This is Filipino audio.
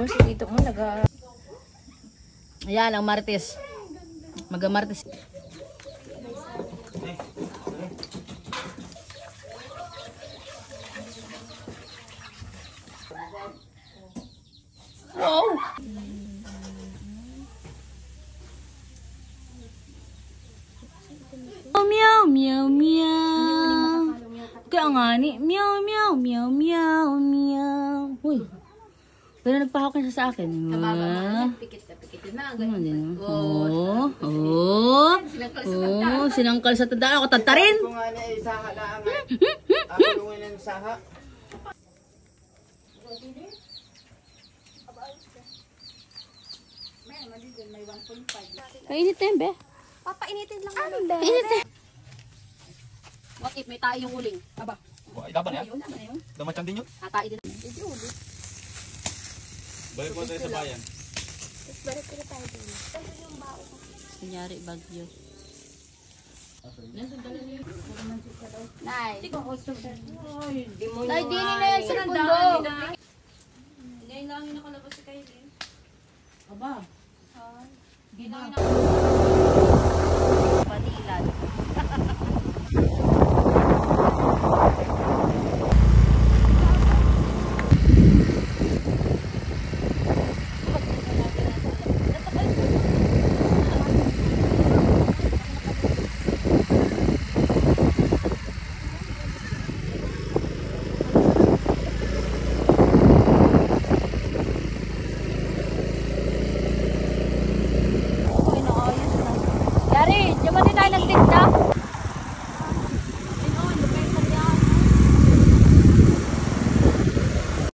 Doon si dito mo naga. Ayan ang Martes. Mag-Martes. Wow! Meow meow meow. Kaya nga ni meow meow meow meow meow. Uy. Pero nagpahawak na siya sa akin. Pikit na. Ganyan. Oh. Sinangkal sa tanda. Ako tatarin. Kung nga na isaha lang. Ako yung ng saha. Kainit na yun, be. Papainitin lang namin, be. What if may tayo yung uling? Aba. Ay, laban yan? Damachan din yun? Tatai din. Balik mo tayo sa bayan. Balik ko tayo din. Kunyari, bagyo. Nay. Nay, dini na yan sa bundok. Ngayon lang yung nakalabas si Kylie. Aba. Ginawa na. Panilan. Yari, diyan mo din tayo nagtinda.